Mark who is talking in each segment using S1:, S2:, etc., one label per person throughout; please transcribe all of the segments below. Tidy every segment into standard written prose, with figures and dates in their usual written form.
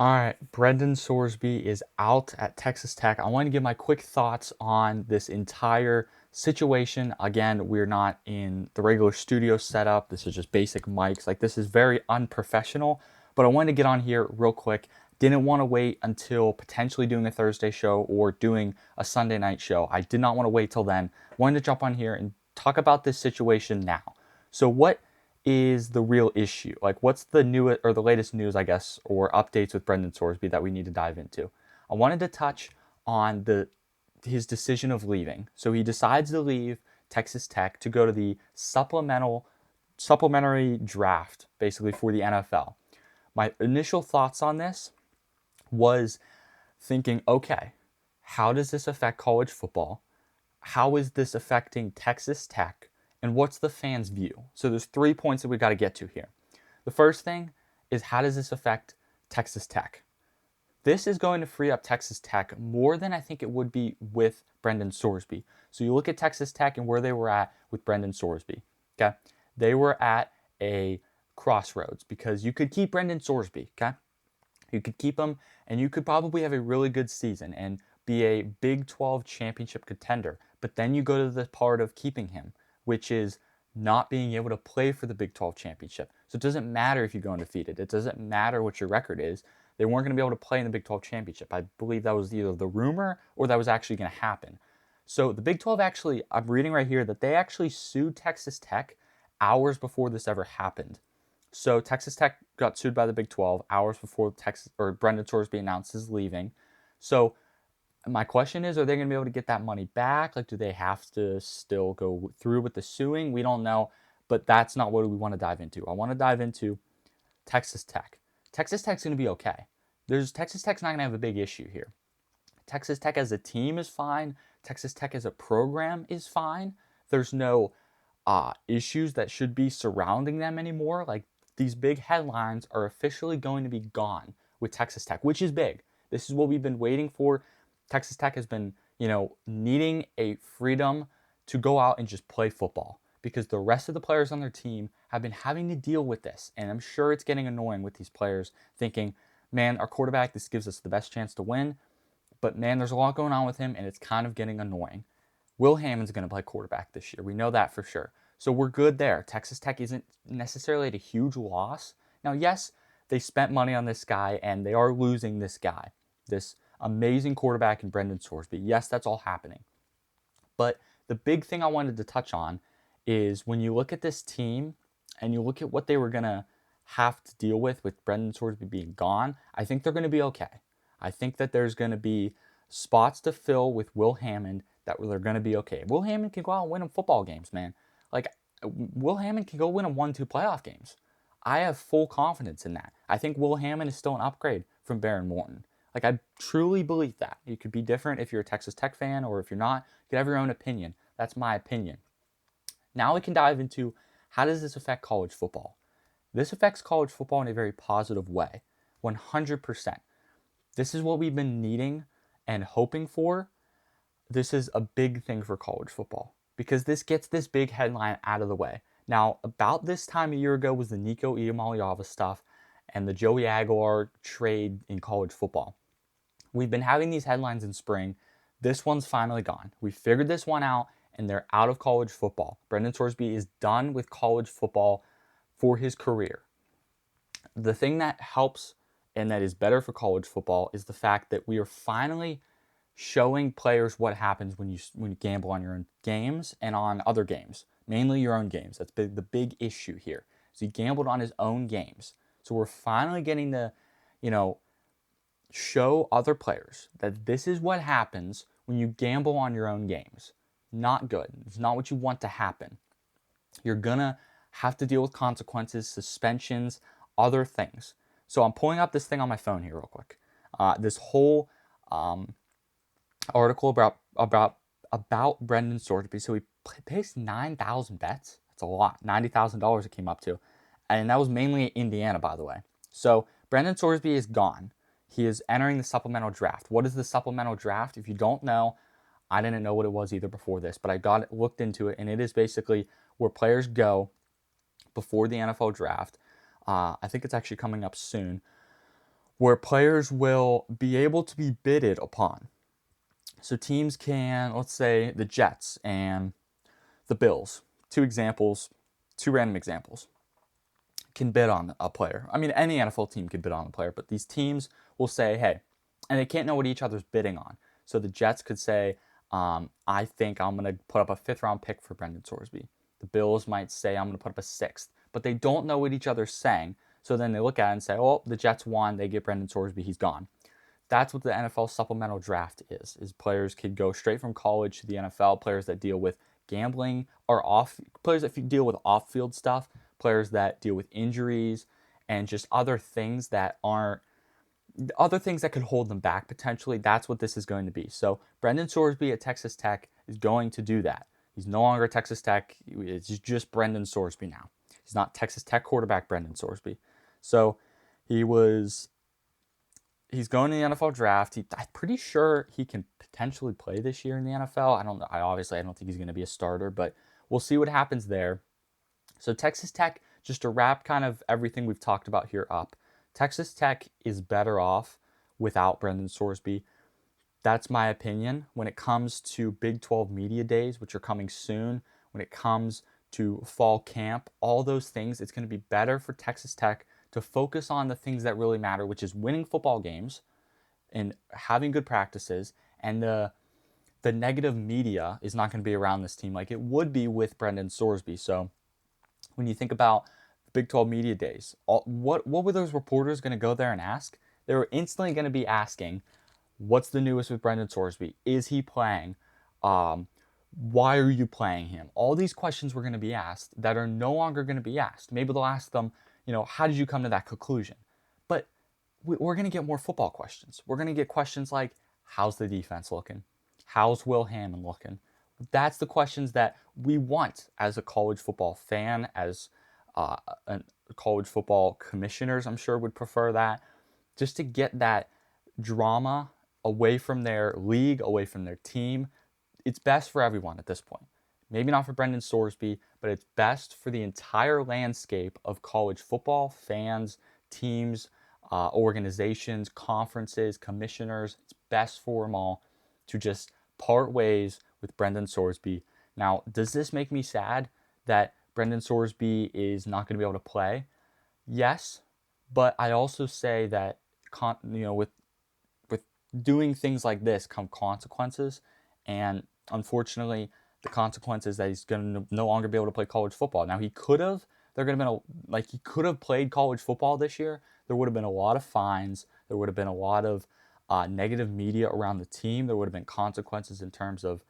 S1: All right, Brendan Sorsby is out at Texas Tech. I want to give my quick thoughts on this entire situation. Again, we're not in the regular studio setup. This is just basic mics. Like, this is very unprofessional, but I wanted to get on here real quick. Didn't want to wait until potentially doing a Thursday show or doing a Sunday night show. I did not want to wait till then. Wanted to jump on here and talk about this situation now. So what is the real issue? Like, what's the new or the latest news, I guess, or updates with Brendan Sorsby that we need to dive into? I wanted to touch on his decision of leaving. So he decides to leave Texas Tech to go to the supplementary draft, basically for the NFL. My initial thoughts on this was thinking, okay, how does this affect college football? How is this affecting Texas Tech? And what's the fans' view? So there's 3 points that we got to get to here. The first thing is, how does this affect Texas Tech? This is going to free up Texas Tech more than I think it would be with Brendan Sorsby. So you look at Texas Tech and where they were at with Brendan Sorsby. Okay, they were at a crossroads because you could keep Brendan Sorsby. Okay, you could keep him, and you could probably have a really good season and be a Big 12 championship contender. But then you go to the part of keeping him, which is not being able to play for the Big 12 championship. So it doesn't matter if you go undefeated. It doesn't matter what your record is. They weren't going to be able to play in the Big 12 championship. I believe that was either the rumor or that was actually going to happen. So the Big 12 actually, I'm reading right here that they actually sued Texas Tech hours before this ever happened. So Texas Tech got sued by the Big 12 hours before Brendan Sorsby announced his leaving. So my question is, are they going to be able to get that money back? Like, do they have to still go through with the suing? We don't know, but that's not what we want to dive into. I want to dive into Texas Tech. Texas Tech's going to be okay. Texas Tech's not going to have a big issue here. Texas Tech as a team is fine. Texas Tech as a program is fine. There's no issues that should be surrounding them anymore. Like, these big headlines are officially going to be gone with Texas Tech, which is big. This is what we've been waiting for. Texas Tech has been, needing a freedom to go out and just play football because the rest of the players on their team have been having to deal with this. And I'm sure it's getting annoying with these players thinking, man, our quarterback, this gives us the best chance to win. But man, there's a lot going on with him, and it's kind of getting annoying. Will Hammond's going to play quarterback this year. We know that for sure. So we're good there. Texas Tech isn't necessarily at a huge loss. Now, yes, they spent money on this guy, and they are losing this guy, this amazing quarterback in Brendan Sorsby. Yes, that's all happening. But the big thing I wanted to touch on is when you look at this team and you look at what they were going to have to deal with Brendan Sorsby being gone, I think they're going to be okay. I think that there's going to be spots to fill with Will Hammond that they're going to be okay. Will Hammond can go out and win them football games, man. Like, Will Hammond can go win them 1-2 playoff games. I have full confidence in that. I think Will Hammond is still an upgrade from Baron Morton. Like, I truly believe that. You could be different if you're a Texas Tech fan, or if you're not, you could have your own opinion. That's my opinion. Now we can dive into, how does this affect college football? This affects college football in a very positive way, 100%. This is what we've been needing and hoping for. This is a big thing for college football because this gets this big headline out of the way. Now, about this time a year ago was the Nico Iamaleava stuff and the Joey Aguilar trade in college football. We've been having these headlines in spring. This one's finally gone. We figured this one out, and they're out of college football. Brendan Sorsby is done with college football for his career. The thing that helps and that is better for college football is the fact that we are finally showing players what happens when you gamble on your own games and on other games, mainly your own games. That's the big issue here. So he gambled on his own games. So we're finally getting to, show other players that this is what happens when you gamble on your own games. Not good. It's not what you want to happen. You're gonna have to deal with consequences, suspensions, other things. So I'm pulling up this thing on my phone here real quick. This whole article about Brendan Sorsby. So he placed 9,000 bets. That's a lot. $90,000 it came up to. And that was mainly Indiana, by the way. So Brendan Sorsby is gone. He is entering the supplemental draft. What is the supplemental draft? If you don't know, I didn't know what it was either before this, but I looked into it, and it is basically where players go before the NFL draft. I think it's actually coming up soon, where players will be able to be bidded upon. So teams can, let's say the Jets and the Bills, two random examples, can bid on a player. I mean, any NFL team can bid on a player, but these teams will say, hey, and they can't know what each other's bidding on. So the Jets could say, I think I'm going to put up a 5th-round pick for Brendan Sorsby. The Bills might say, I'm going to put up a 6th, but they don't know what each other's saying. So then they look at it and say, oh, the Jets won. They get Brendan Sorsby. He's gone. That's what the NFL supplemental draft is players could go straight from college to the NFL, players that deal with gambling or players that deal with off-field stuff, players that deal with injuries and just other things that could hold them back potentially. That's what this is going to be. So Brendan Sorsby at Texas Tech is going to do that. He's no longer Texas Tech. It's just Brendan Sorsby now. He's not Texas Tech quarterback Brendan Sorsby. So he's going to the NFL draft. I'm pretty sure he can potentially play this year in the NFL. I don't know. I don't think he's going to be a starter, but we'll see what happens there. So Texas Tech, just to wrap kind of everything we've talked about here up, Texas Tech is better off without Brendan Sorsby. That's my opinion. When it comes to Big 12 media days, which are coming soon, when it comes to fall camp, all those things, it's going to be better for Texas Tech to focus on the things that really matter, which is winning football games and having good practices. And the negative media is not going to be around this team like it would be with Brendan Sorsby. So when you think about Big 12 media days, what were those reporters going to go there and ask? They were instantly going to be asking, what's the newest with Brendan Sorsby? Is he playing? Why are you playing him? All these questions were going to be asked that are no longer going to be asked. Maybe they'll ask them, how did you come to that conclusion? But we're going to get more football questions. We're going to get questions like, how's the defense looking? How's Will Hammond looking? That's the questions that we want as a college football fan, as college football commissioners, I'm sure would prefer that, just to get that drama away from their league, away from their team. It's best for everyone at this point. Maybe not for Brendan Sorsby, but it's best for the entire landscape of college football, fans, teams, organizations, conferences, commissioners. It's best for them all to just part ways with Brendan Sorsby. Now, does this make me sad that Brendan Sorsby is not going to be able to play? Yes, but I also say that with doing things like this come consequences, and unfortunately, the consequence is that he's going to no longer be able to play college football. Now, he could have played college football this year. There would have been a lot of fines. There would have been a lot of negative media around the team. There would have been consequences in terms of,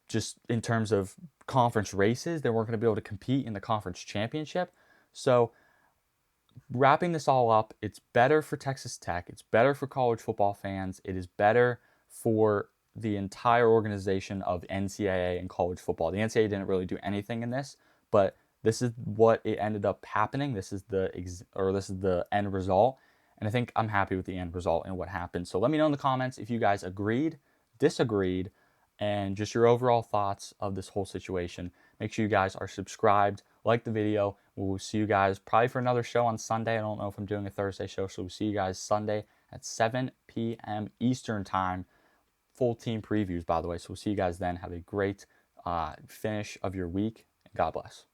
S1: just in terms of conference races. They weren't going to be able to compete in the conference championship. So wrapping this all up, it's better for Texas Tech. It's better for college football fans. It is better for the entire organization of NCAA and college football. The NCAA didn't really do anything in this, but this is what it ended up happening. This is the end result, and I think I'm happy with the end result and what happened. So let me know in the comments if you guys agreed, disagreed, and just your overall thoughts of this whole situation. Make sure you guys are subscribed, like the video. We'll see you guys probably for another show on Sunday. I don't know if I'm doing a Thursday show, so we'll see you guys Sunday at 7 p.m. Eastern Time. Full team previews, by the way. So we'll see you guys then. Have a great finish of your week. God bless.